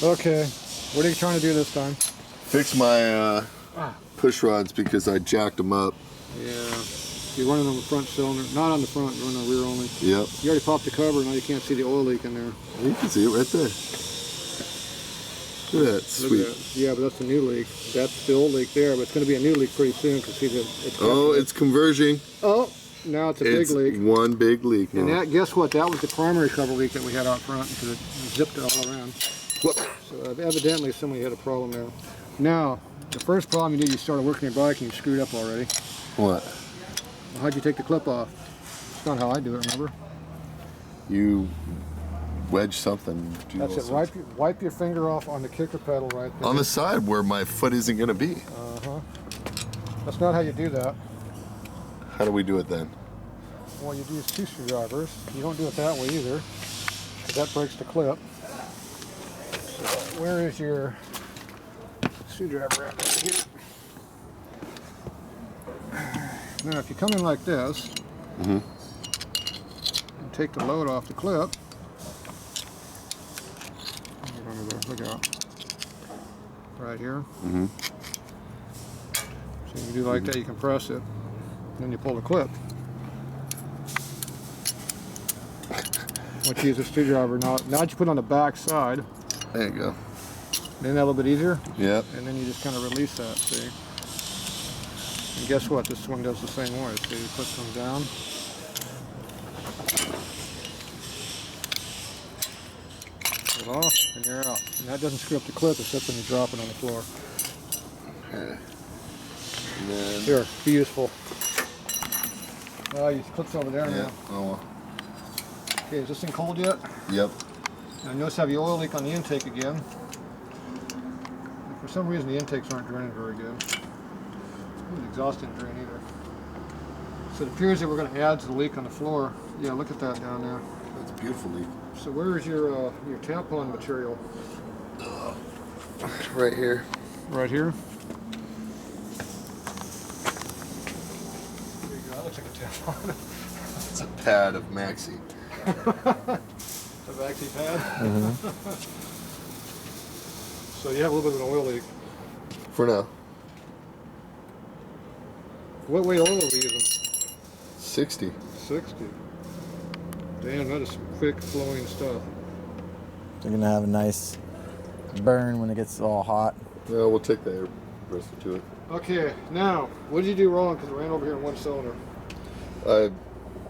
Okay, what are you trying to do this time? Fix my push rods because I jacked them up. Yeah, you're running on the front cylinder, not on the front, you're running on the rear only. Yep. You already popped the cover, now you can't see the oil leak in there. You can see it right there. Look at that, sweet. At that. Yeah, but that's the new leak. That's the old leak there, but it's going to be a new leak pretty soon because see it's converging. Oh, now it's a big leak. One big leak now. And that, guess what? That was the primary cover leak that we had out front because it zipped it all around. Whoop. So evidently somebody had a problem there. Now, the first problem you did, you started working your bike and you screwed up already. What? Well, how'd you take the clip off? It's not how I do it, remember? You wedge something. That's it. Wipe your finger off on the kicker pedal right there. On the side where my foot isn't going to be. Uh-huh. That's not how you do that. How do we do it then? Well, you use 2 screwdrivers. You don't do it that way either, because that breaks the clip. So where is your screwdriver at right here? Now, if you come in like this, and take the load off the clip, look out, right here. So you do like that, you compress it, and then you pull the clip. Once you use a screwdriver, now you put it on the back side. There you go. Isn't that a little bit easier? Yep. And then you just kind of release that, see? And guess what? This one does the same way. See, you put them down. Pull it off, and you're out. And that doesn't screw up the clip except when you drop it on the floor. Okay. And then... Here, be useful. Your clip's over there now. Oh well. Okay, is this thing cold yet? Yep. Now notice I have the oil leak on the intake again. For some reason the intakes aren't draining very good. The exhaust didn't drain either. So it appears that we're going to add to the leak on the floor. Yeah, look at that down there. That's a beautiful leak. So where is your tampon material? Right here. Right here? There you go, that looks like a tampon. It's a pad of Maxi. The Maxi pad? So you have a little bit of an oil leak. For now. What weight oil are we using? 60. 60. Damn, that is some quick flowing stuff. You're gonna have a nice burn when it gets all hot. Yeah, we'll take the air compressor to it. Okay, now, what did you do wrong because it ran over here in one cylinder? I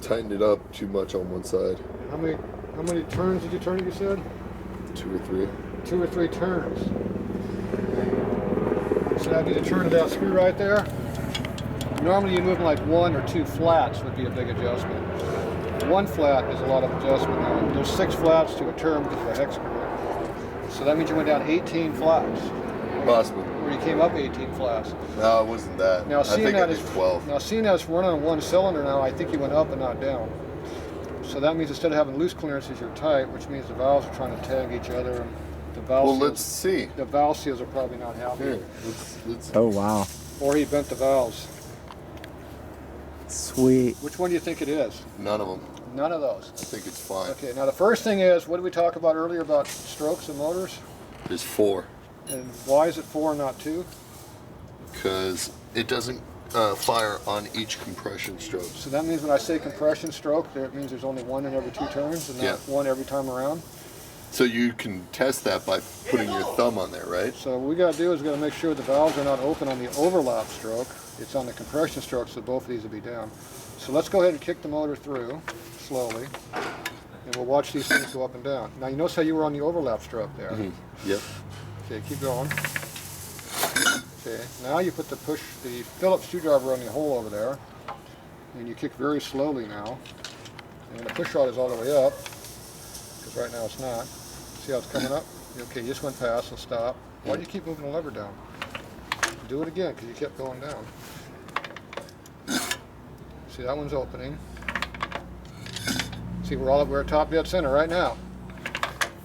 tightened it up too much on one side. How many turns did you turn it, you said? 2 or 3. 2 or 3 turns. So now, did you turn that screw right there? Normally you move like 1 or 2 flats would be a big adjustment. 1 flat is a lot of adjustment. Now, there's 6 flats to a turn because of the hex screw. So that means you went down 18 flats. Possibly. Or you came up 18 flats. No, it wasn't that. Now, I think I did 12. Now seeing that it's running on 1 cylinder now, I think you went up and not down. So that means instead of having loose clearances, you're tight, which means the valves are trying to tag each other. And the valve well, seals, let's see. The valve seals are probably not happy. Here, let's Oh, wow. Or he bent the valves. Sweet. Which one do you think it is? None of them. None of those. I think it's fine. Okay, now the first thing is, what did we talk about earlier about strokes and motors? There's 4. And why is it 4 and not 2? Because it doesn't fire on each compression stroke. So that means when I say compression stroke, it means there's only 1 in every 2 turns and not 1 every time around? So you can test that by putting your thumb on there, right? So what we got to do is we got to make sure the valves are not open on the overlap stroke. It's on the compression stroke, so both of these will be down. So let's go ahead and kick the motor through slowly, and we'll watch these things go up and down. Now you notice how you were on the overlap stroke there. Yep. Okay, keep going. Okay, now you put the Phillips screwdriver on the hole over there, and you kick very slowly now. And the push rod is all the way up, because right now it's not. See how it's coming up? Okay, you just went past, so stop. Why do you keep moving the lever down? Do it again, because you kept going down. See, that one's opening. See, we're at top dead center right now.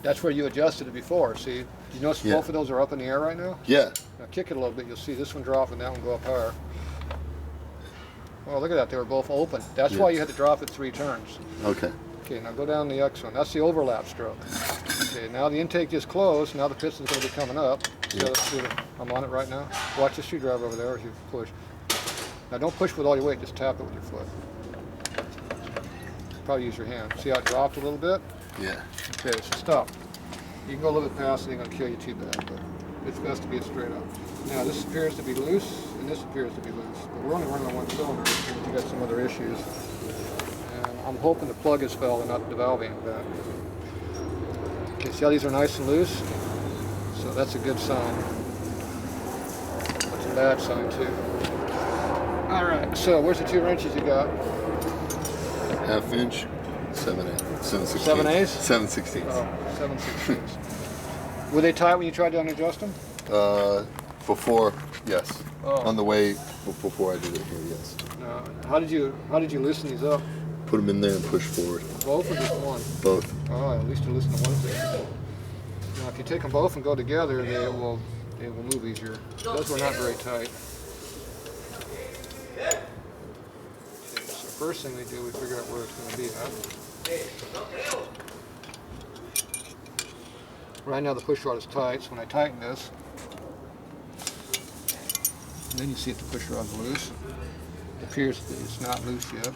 That's where you adjusted it before. See, you notice both of those are up in the air right now? Yeah. Now kick it a little bit, you'll see this one drop and that one go up higher. Oh, look at that, they were both open. That's why you had to drop it 3 turns. Okay. Okay, now go down the X one. That's the overlap stroke. Okay, now the intake is closed. Now the piston's going to be coming up. So I'm on it right now. Watch the screwdriver over there as you push. Now don't push with all your weight, just tap it with your foot. Probably use your hand. See how it dropped a little bit? Yeah. Okay, so stop. You can go a little bit past, it ain't going to kill you too bad, but it's best to be straight up. Now this appears to be loose, and this appears to be loose. But we're only running on one cylinder, because we got some other issues. And I'm hoping the plug is fell and not the valve ain't bad. Okay, see how these are nice and loose? So that's a good sign. That's a bad sign too. Alright, so where's the 2 wrenches you got? 1/2 inch, 7/8, 7/16. 7/8? 7/16. Oh, 7/16. Were they tight when you tried to unadjust them? Before, yes. Oh. On the way before I did it here, yes. No. How did you loosen these up? Put them in there and push forward. Both or just one? Both. Oh, at least you loosen the one thing. Now, if you take them both and go together, they will move easier. Those were not very tight. Okay, so first thing we do, we figure out where it's going to be at. Right now the push rod is tight, so when I tighten this, and then you see if the push rod's loose. It appears that it's not loose yet.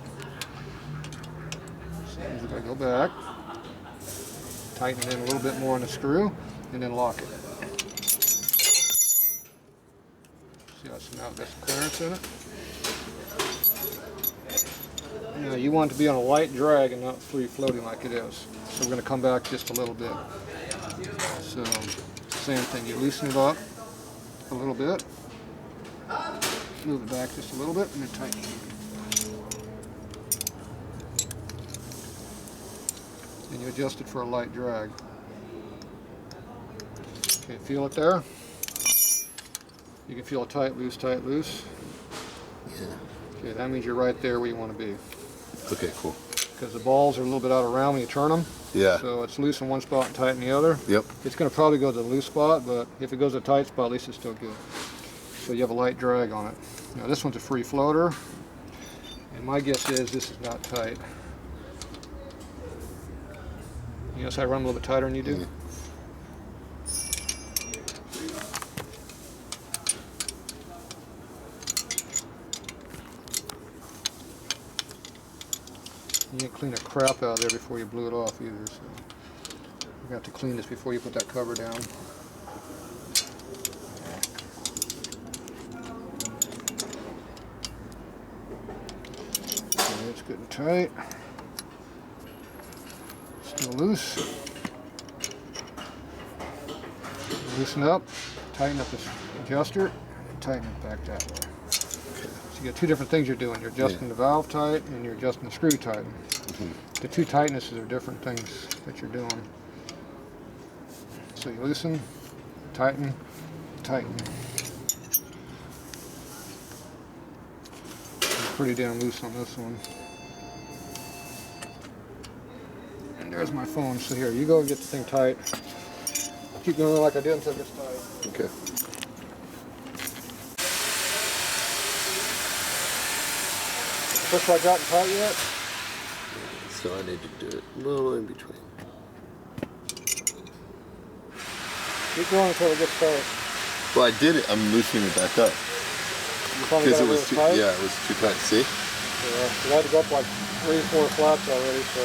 So we're going to go back, tighten it in a little bit more on the screw, and then lock it. See how now that's clearance in it? Now you want it to be on a light drag and not free floating like it is. So we're going to come back just a little bit. So same thing, you loosen it up a little bit, move it back just a little bit, and then tighten it. And you adjust it for a light drag. Okay, feel it there? You can feel it tight, loose, tight, loose. Yeah. Okay, that means you're right there where you want to be. Okay, cool. Because the balls are a little bit out of round when you turn them. Yeah. So it's loose in one spot and tight in the other. Yep. It's going to probably go to the loose spot, but if it goes to a tight spot, at least it's still good. So you have a light drag on it. Now this one's a free floater, and my guess is this is not tight. You notice I run a little bit tighter than you do? Mm. You didn't clean the crap out of there before you blew it off either, so you got to clean this before you put that cover down. Okay, it's good and tight. Still loose. Loosen up, tighten up this adjuster, and tighten it back that way. So you got 2 different things you're doing. You're adjusting the valve tight and you're adjusting the screw tight. The 2 tightnesses are different things that you're doing. So you loosen, tighten, tighten. You're pretty damn loose on this one. And there's my phone. So here, you go and get the thing tight. Keep going like I did until it gets tight. Okay. Push rod gotten tight yet? So I need to do it a little in between. Keep going until it gets tight. Well, I did it. I'm loosening it back up. You probably got Because it was really too, tight? yeah, it was too tight. See? Yeah, you had to go up like 3 or 4 flaps already, so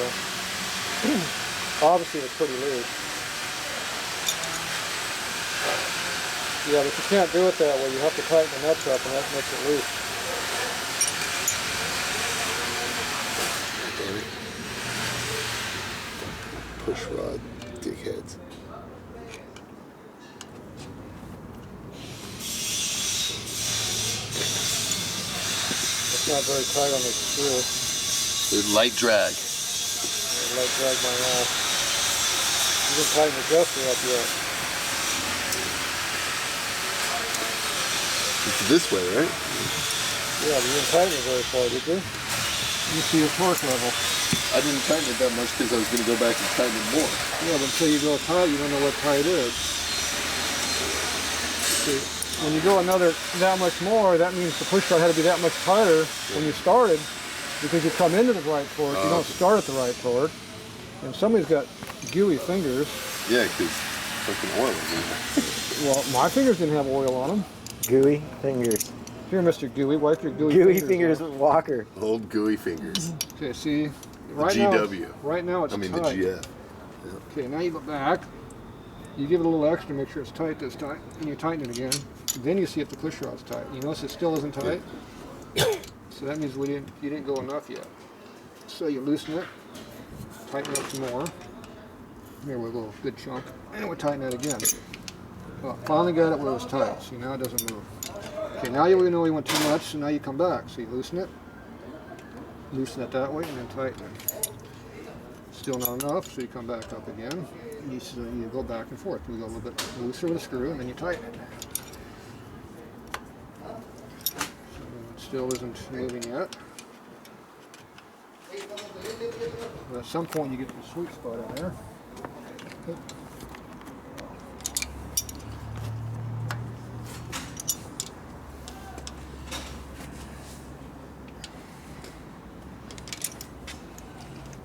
obviously it's pretty loose. Yeah, but you can't do it that way. You have to tighten the nuts up, and that makes it loose. Damn it. Push rod, dickheads. It's not very tight on the screw. With light drag. I'll let it drag my ass. You didn't tighten the adjuster up yet. It's this way, right? Yeah, but you didn't tighten it very far, did you? You see your torque level. I didn't tighten it that much because I was going to go back and tighten it more. Yeah, but until you go tight, you don't know what tight is. See, when you go that much more, that means the push rod had to be that much tighter when you started, because you come into the right torque. You don't start at the right torque. And somebody's got gooey fingers. Yeah, because fucking oil is in there. Well, my fingers didn't have oil on them. Gooey fingers. Here, Mr. Gooey, wipe your gooey Gooey fingers fingers off. with Walker. Old gooey fingers. Okay, see, The right GW. now, right now it's I mean tight. the GF. Okay, now you go back. You give it a little extra, make sure it's tight this time, and you tighten it again. Then you see if the push rod's tight. You notice it still isn't tight, so that means you didn't go enough yet. So you loosen it, tighten it up some more. Here we go, good chunk, and we'll tighten that again. Well, finally got it where it was tight. See, now it doesn't move. Okay, now you know you went too much, so now you come back. So you loosen it that way, and then tighten it. Still not enough, so you come back up again. You go back and forth. You go a little bit looser with a screw, and then you tighten it. So it still isn't moving yet. But at some point, you get to the sweet spot in there. Okay.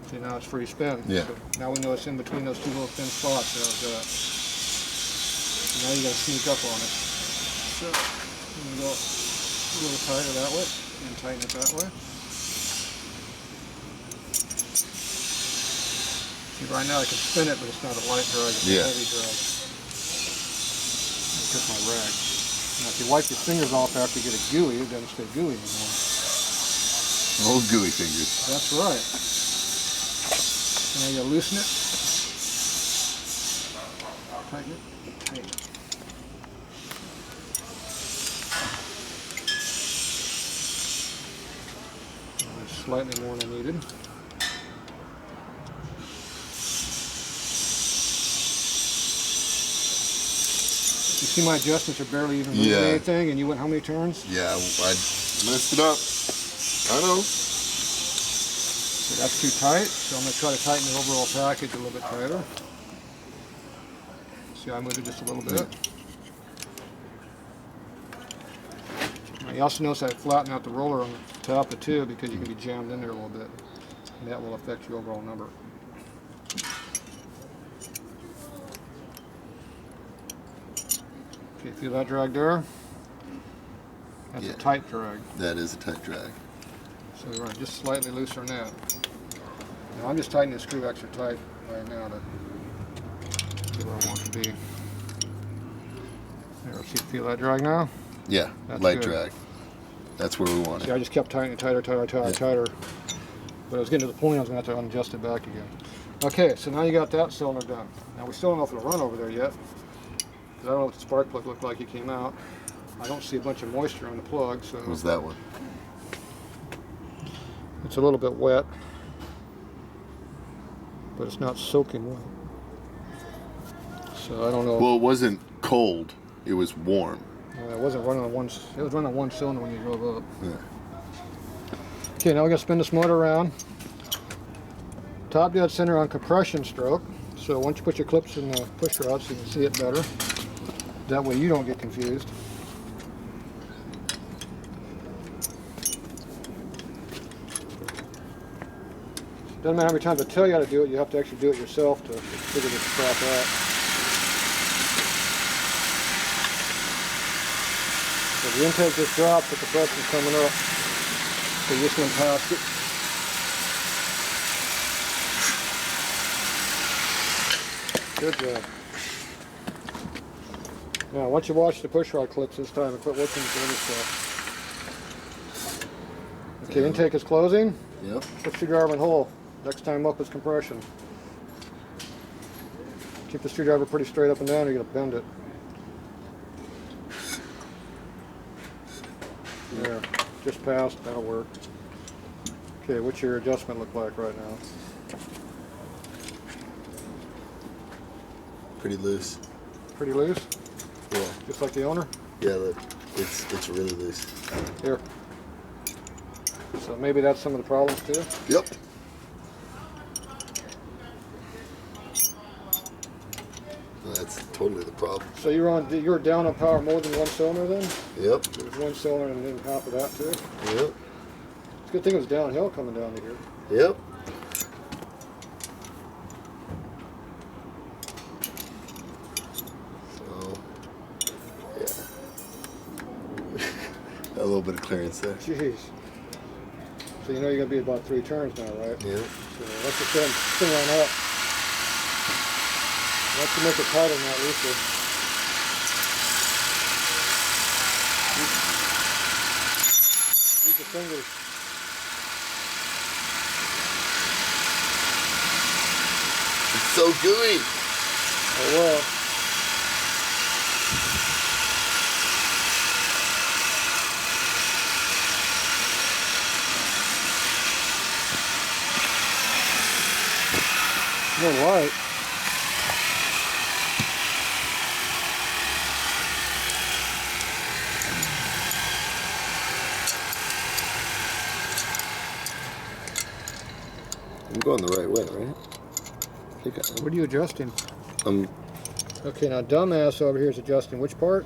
See, now it's free spin. Yeah. So now we know it's in between those two little thin spots. So now you got to sneak up on it. So you go a little tighter that way and tighten it that way. See, right now I can spin it, but it's not a light drag, it's a heavy drag. That's just my rag. Now if you wipe your fingers off after you get it gooey, it doesn't stay gooey anymore. Old gooey fingers. That's right. Now you loosen it, tighten it, tighten it. Slightly more than I needed. You see my adjustments are barely even moving anything, and you went how many turns? Yeah, I messed it up. I know. So that's too tight, so I'm going to try to tighten the overall package a little bit tighter. See, I moved it just a little bit. Now, you also notice I flatten out the roller on the top of it too, because you can be jammed in there a little bit, and that will affect your overall number. Okay, feel that drag there? That's a tight drag. That is a tight drag. So we run just slightly looser than that. Now I'm just tightening the screw extra tight right now to get where I want it to be. There, see, feel that drag now? Yeah, That's light good. drag. That's where we want See, it. I just kept tightening it tighter, tighter. But I was getting to the point I was going to have to adjust it back again. Okay, so now you got that cylinder done. Now we still don't know if it'll run over there yet, because I don't know what the spark plug looked like it came out. I don't see a bunch of moisture on the plug, so What was that one? it's a little bit wet, but it's not soaking wet. So I don't know. Well, it wasn't cold. It was warm. It wasn't running on one. It was running on one cylinder when you drove up. Yeah. Okay, now we're gonna spin this motor around. Top dead center on compression stroke. So once you put your clips in the push rod, so you can see it better. That way you don't get confused. Doesn't matter how many times I tell you how to do it. You have to actually do it yourself to figure this crap out. So the intake just dropped, but the pressure's coming up. So you just went past it. Good job. Now, once you wash the push rod clips this time and quit working with the other stuff. Okay, intake is closing. Yep. Put screwdriver in hole. Next time up is compression. Keep the screwdriver pretty straight up and down, or you're going to bend it. There, just passed, that'll work. Okay, what's your adjustment look like right now? Pretty loose. Pretty loose? Yeah. Just like the owner? Yeah, look. It's really loose. Here. So maybe that's some of the problems too? Yep. That's totally the problem. So you're down on power more than one cylinder then? Yep. There's one cylinder and then half of that too? Yep. It's a good thing it was downhill coming down to here. Yep. little bit of clearance there. Jeez. So you know you're going to be about 3 turns now, right? Yeah. So once you spin line up, once you make it tighter, not looser. Use your fingers. It's so gooey. Oh well. No light. I'm going the right way, right? I think I am. What are you adjusting? I'm Okay, now dumbass over here is adjusting which part?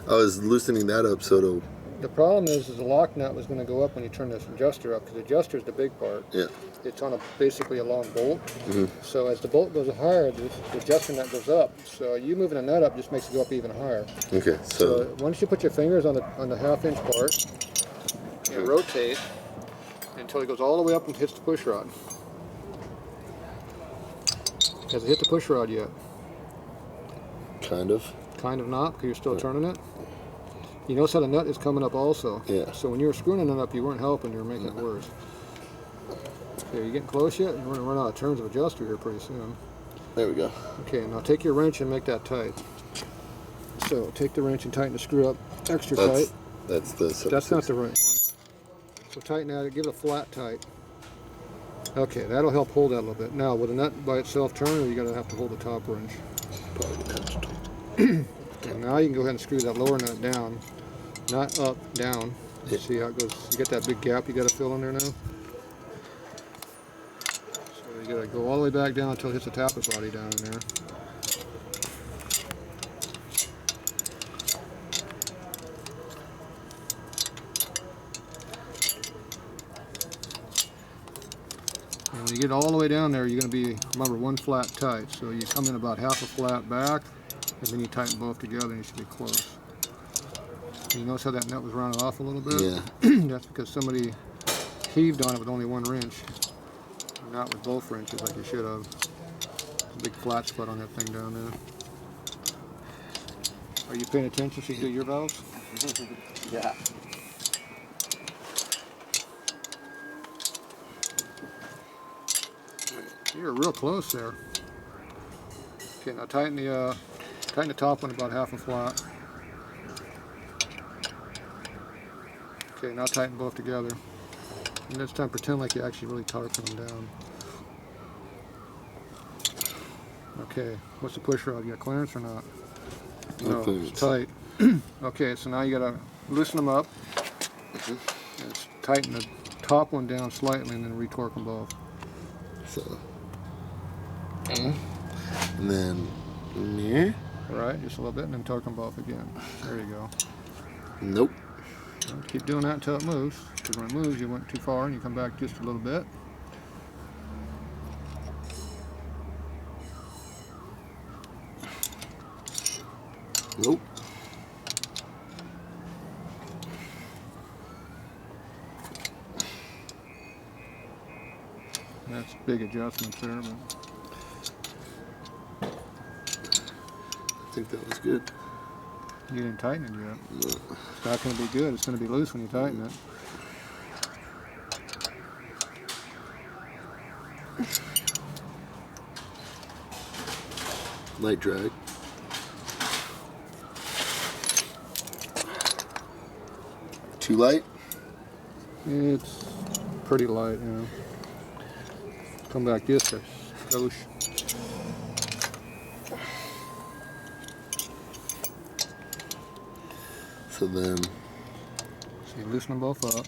I was loosening that up so it'll. The problem is the lock nut was going to go up when you turn this adjuster up, because the adjuster is the big part. Yeah. It's on basically a long bolt. Mm-hmm. So as the bolt goes higher, the adjuster nut goes up. So you moving the nut up just makes it go up even higher. Okay, so Once you put your fingers on the 1/2 inch part, you rotate until it goes all the way up and hits the push rod. Has it hit the push rod yet? kind of. Kind of not, because you're still turning it. You notice how the nut is coming up also. Yeah. So when you were screwing the nut up, you weren't helping, you were making it worse. Okay, you getting close yet? You're going to run out of turns of adjuster here pretty soon. There we go. Okay, now take your wrench and make that tight. So take the wrench and tighten the screw up extra tight. That's the. That's not the right one. So tighten that, give it a flat tight. Okay, that'll help hold that a little bit. Now, will the nut by itself turn, or you gotta have to hold the top wrench? Probably touched. Okay, now you can go ahead and screw that lower nut down, not up, down. Yeah. See how it goes? You get that big gap you gotta fill in there now. So you gotta go all the way back down until it hits the tappet body down in there. And when you get all the way down there, you're going to be, remember, one flat tight. So you come in about 1/2 a flat back, and then you tighten both together, and you should be close. And you notice how that nut was rounded off a little bit? Yeah. That's because somebody heaved on it with only 1 wrench, not with both wrenches like you should have. There's a big flat spot on that thing down there. Are you paying attention so you do your valves? Yeah. You're real close there. Okay, now tighten the top one about 1/2 a flat. Okay, now tighten both together. And this time pretend like you actually really torquing them down. Okay, what's the push rod? You got clearance or not? No it's tight. Okay, so now you gotta loosen them up. And tighten the top one down slightly and then retorque them both. So. And then. Yeah. Right, just a little bit, and then torque them both again. There you go. Nope. Well, keep doing that until it moves. Because when it moves, you went too far, and you come back just a little bit. Nope. That's big adjustments there, but I think that was good. you didn't tighten it yet. No. It's not going to be good. It's going to be loose when you tighten it. Light drag. Too light? It's pretty light, you know. Come back just a skosh. So then. So you loosen them both up.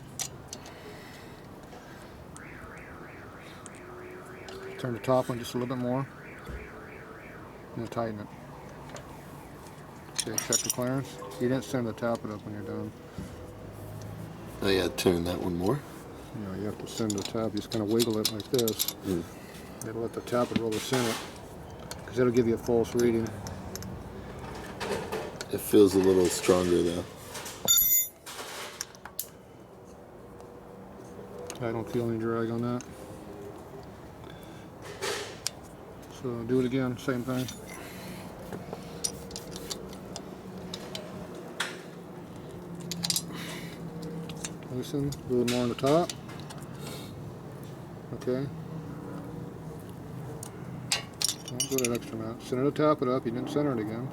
Turn the top one just a little bit more. And then tighten it. Okay, check the clearance. You didn't send the tappet up when you're done. Oh yeah, turn that one more. You know, you have to send the tap. You just kind of wiggle it like this. It'll let the tappet roll the center. Because it'll give you a false reading. It feels a little stronger though. I don't feel any drag on that. So do it again, same thing. Loosen, a little more on the top. Okay. Don't go that extra amount. Center to tap it up. You didn't center it again.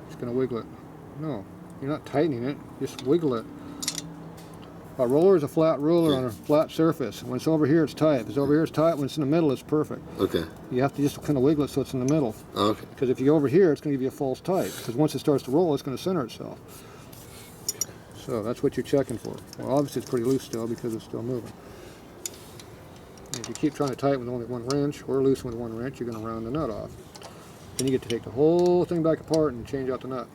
Just gonna wiggle it. No, you're not tightening it. Just wiggle it. A roller is a flat roller on a flat surface. When it's over here, it's tight. If it's over here, it's tight. When it's in the middle, it's perfect. Okay. You have to just kind of wiggle it so it's in the middle. Okay. Because if you go over here, it's going to give you a false tight. Because once it starts to roll, it's going to center itself. So that's what you're checking for. Well, obviously it's pretty loose still because it's still moving. And if you keep trying to tighten with only 1 wrench or loosen with 1 wrench, you're going to round the nut off. Then you get to take the whole thing back apart and change out the nut.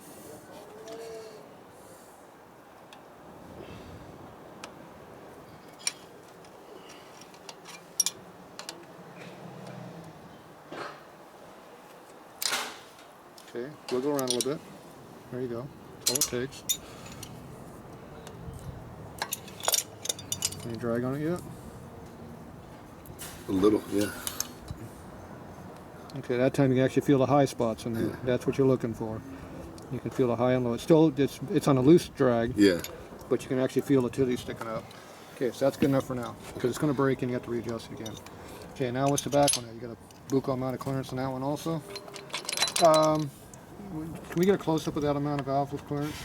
Okay, wiggle around a little bit. There you go. That's all it takes. Any drag on it yet? A little, yeah. Okay, that time you can actually feel the high spots in there. Yeah. That's what you're looking for. You can feel the high and low. It's still, it's on a loose drag, Yeah. but you can actually feel the titties sticking up. Okay, so that's good enough for now, because it's going to break and you have to readjust it again. Okay, now what's the back one? You got a buco amount of clearance on that one also. Can we get a close-up of that amount of valve clearance?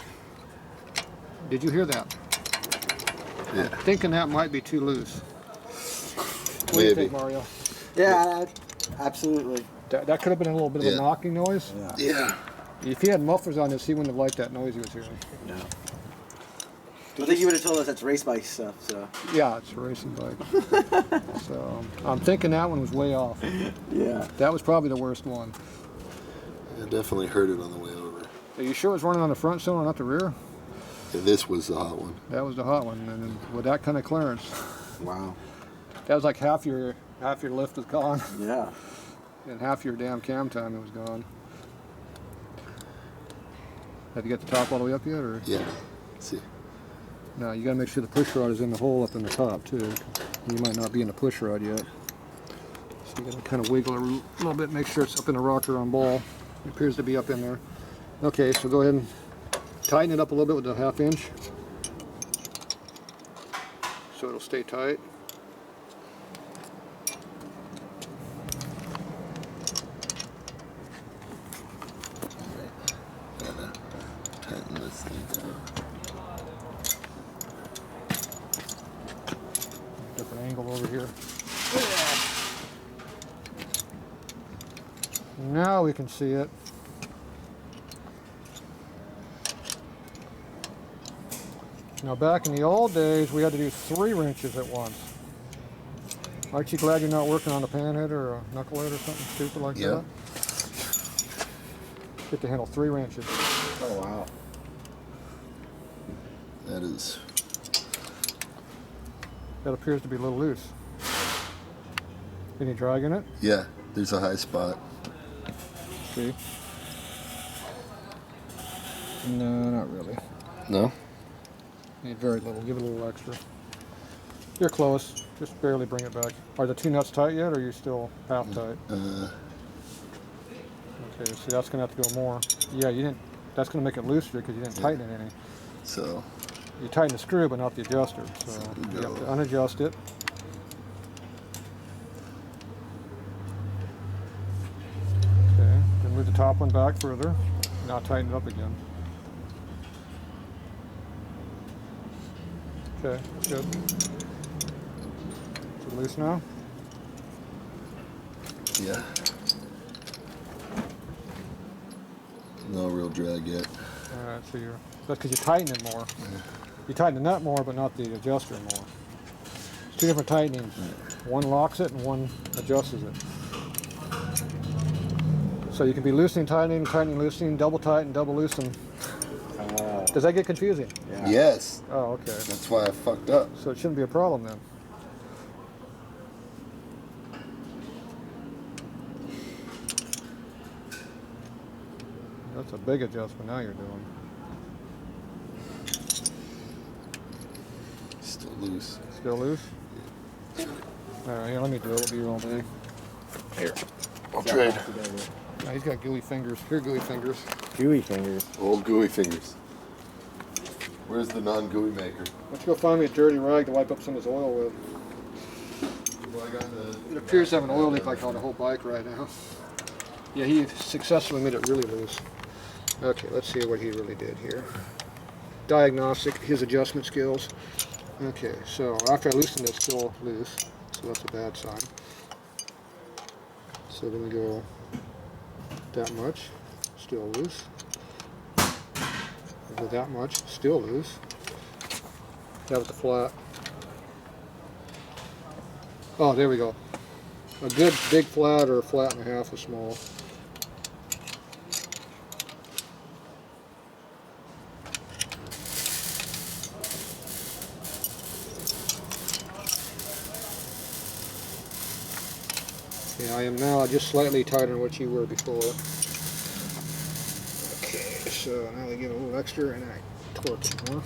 Did you hear that? Yeah. I'm thinking that might be too loose. What do you think, Mario? Yeah, absolutely. That could have been a little bit of a knocking noise. Yeah. Yeah. If he had mufflers on this, he wouldn't have liked that noise he was hearing. No. I think you would have told us that's race bike stuff. So. Yeah, it's a racing bike. So I'm thinking that one was way off. Yeah. That was probably the worst one. I definitely heard it on the way over. Are you sure it was running on the front cylinder, not the rear? Yeah, this was the hot one. That was the hot one, and then with that kind of clearance, Wow. that was like half your lift was gone, Yeah. and half your damn cam time it was gone. Have you got the top all the way up yet, or? Yeah. Let's see. No, you got to make sure the push rod is in the hole up in the top too. You might not be in the push rod yet, so you got to kind of wiggle it a little bit, make sure it's up in the rocker on ball. It appears to be up in there. Okay, so go ahead and tighten it up a little bit with the 1/2 inch, so it'll stay tight. Tighten this thing down. Different angle over here. Now we can see it. Now back in the old days, we had to do 3 wrenches at once. Aren't you glad you're not working on a panhead or a knucklehead or something stupid like that? Get to handle 3 wrenches. Oh wow. That is. That appears to be a little loose. Any drag in it? Yeah, there's a high spot. See? No, not really. No? Need very little. Give it a little extra. You're close. Just barely bring it back. Are the 2 nuts tight yet, or are you still half tight? Okay, so that's gonna have to go more. Yeah, you didn't. That's gonna make it looser because you didn't tighten it any. So. You tighten the screw, but not the adjuster. So you have to unadjust it. Okay. Then move the top one back further. Now tighten it up again. Okay, that's good. Is it loose now? Yeah. No real drag yet. All right, so that's because you tighten it more. You tighten the nut more, but not the adjuster more. It's 2 different tightenings. One locks it and one adjusts it. So you can be loosening, tightening, loosening, double tighten, double loosen. Does that get confusing? Yeah. Yes. Oh, okay. That's why I fucked up. So it shouldn't be a problem then. That's a big adjustment now you're doing. Still loose. Still loose? Alright, here, let me do it. It'll be real big. Here. I'll trade. Now, he's got gooey fingers. Here, gooey fingers. Gooey fingers. Old gooey fingers. Where's the non-gooey maker? Let's go find me a dirty rag to wipe up some of his oil with. Well, I got the... It appears to have an oil leak like on the whole bike right now. Yeah, he successfully made it really loose. Okay, let's see what he really did here. Diagnostic, his adjustment skills. Okay, so after I loosened it, it's still loose, so that's a bad sign. So then we go that much, still loose. Go that much, still loose. That with the flat. Oh, there we go. A good big flat or a flat and a half is small. Yeah, I am now just slightly tighter than what you were before. Okay, so now I give it a little extra and I torque it more.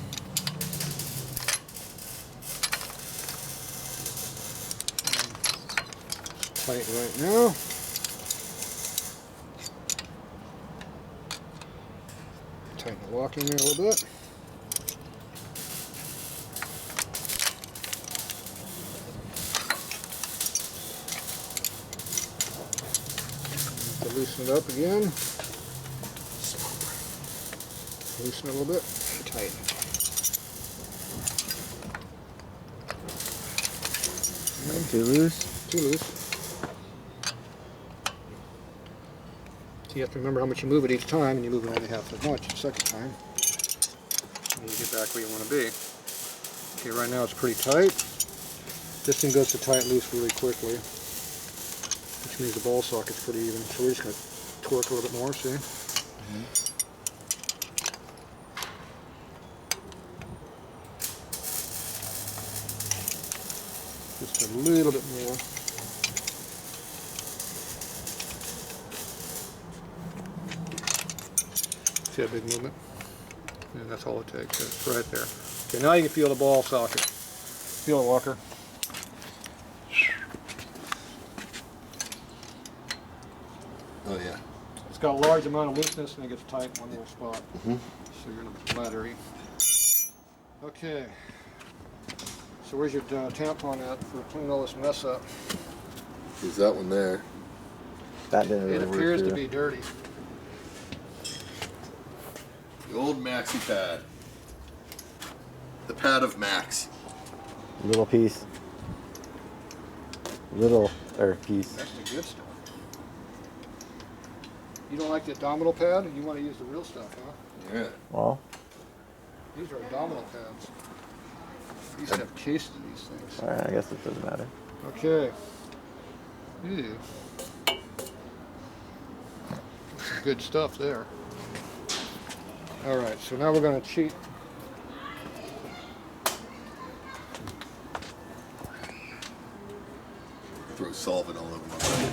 Tight right now. Tighten the lock in there a little bit. Loosen it up again. Loosen it a little bit. Tighten it. Too loose? Too loose. So you have to remember how much you move it each time, and you move it only half as much the second time. And you get back where you want to be. Okay, right now it's pretty tight. This thing goes to tight loose really quickly, which means the ball socket's pretty even. So we're just going to torque a little bit more, see? Mm-hmm. Just a little bit more. See that big movement? And that's all it takes. It's right there. Okay, now you can feel the ball socket. Feel it, Walker. Oh yeah. It's got a large amount of looseness and it gets tight in one little spot. Mm-hmm. So you're going to battery. Okay. So where's your tampon at for cleaning all this mess up? There's that one there. That didn't really It work appears for to you. be dirty. The old maxi pad. The pad of Max. Little piece. Little piece. That's the good stuff. You don't like the abdominal pad? You want to use the real stuff, huh? Yeah. Well, These are abdominal pads. These have cases of these things. alright, I guess it doesn't matter. Okay. Ew. Some good stuff there. Alright, so now we're going to cheat. Throw solvent all over my body.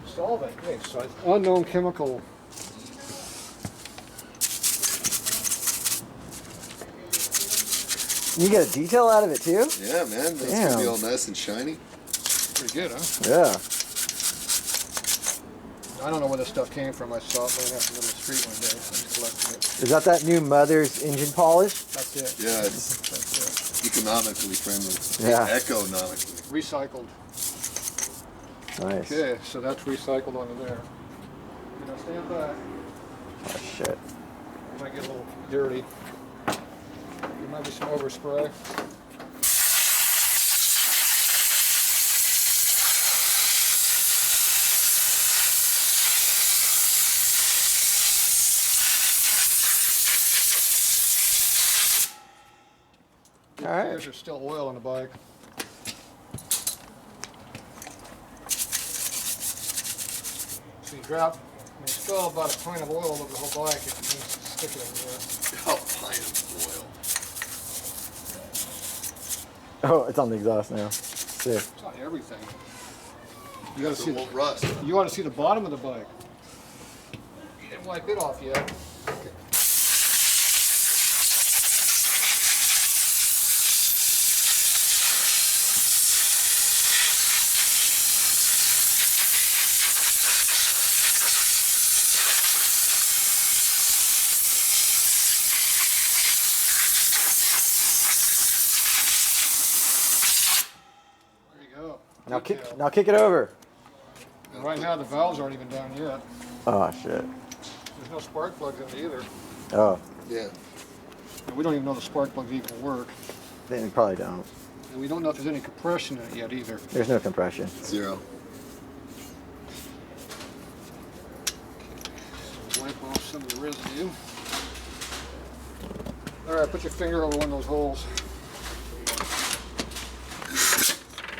Solvent. Okay, so it's unknown chemical. You get a detail out of it too? Yeah, man. That's Damn. gonna be all nice and shiny. Pretty good, huh? Yeah. I don't know where this stuff came from. I saw it laying out in the middle of the street one day. I was collecting it. Is that new Mother's engine polish? That's it. Yeah, it's That's economically friendly. Yeah. Economically. it. Recycled. Nice. Okay, so that's recycled onto there. You know, stand back. Oh shit. It might get a little dirty. There might be some overspray. All right. There's still oil on the bike. So you drop, you spill about a pint of oil over the whole bike, it can stick it everywhere. Oh, pint of oil. Oh, it's on the exhaust now. Sick. It's not everything. You gotta So see it won't rust. You want to see the bottom of the bike. You didn't wipe it off yet. Now kick it over. And right now the valves aren't even down yet. Oh shit. There's no spark plugs in it either. Oh. Yeah. And we don't even know the spark plugs even work. They probably don't. And we don't know if there's any compression in it yet either. There's no compression. 0. Wipe off some of the residue. Alright, put your finger over one of those holes.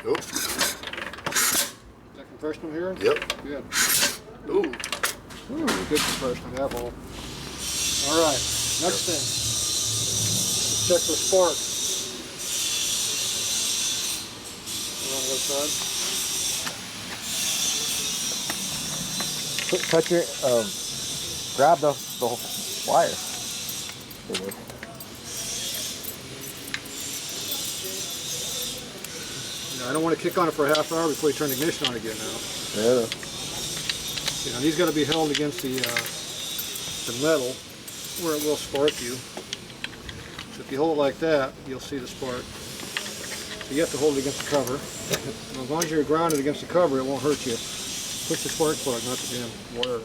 Nope. Is that compression here? Yep. Good. Ooh. Ooh, good compression in that hole. Alright, next thing. Let's check for spark. On the other side. Touch your, grab the wire. I don't want to kick on it for a half hour before you turn the ignition on again now. Yeah. You know, these got to be held against the metal where it will spark you. So if you hold it like that, you'll see the spark. So you have to hold it against the cover. And as long as you're grounded against the cover, it won't hurt you. Push the spark plug, not the damn wire.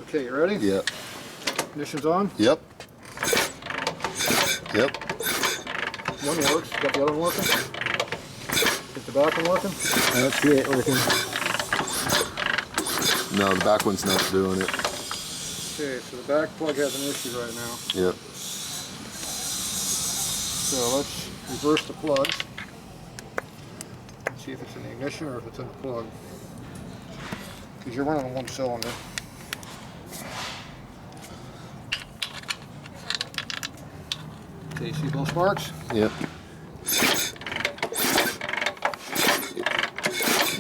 Okay, you ready? Yep. Ignition's on? Yep. Yep. One works. Got the other one working? Is the back one working? I don't see it working. No, the back one's not doing it. Okay, so the back plug has an issue right now. Yep. So let's reverse the plugs. See if it's in the ignition or if it's in the plug. Because you're running on one cylinder. Okay, you see those sparks? Yep.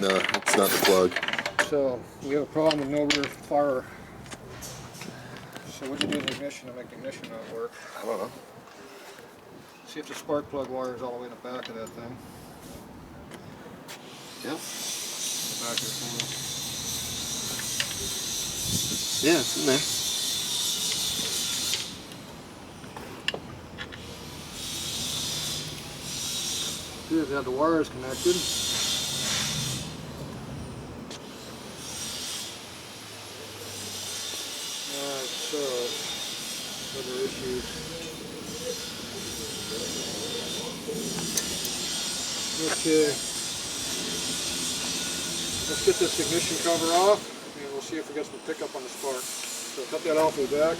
No, it's not the plug. So we have a problem with no rear fire. So what do you do in the ignition to make the ignition not work? I don't know. See if the spark plug wire is all the way in the back of that thing. Yep. The back of the thing. Yeah, it's in there. Good, have the wires connected. Alright, so other issues. Okay. Let's get this ignition cover off and we'll see if we get some pickup on the spark. So cut that off with the back.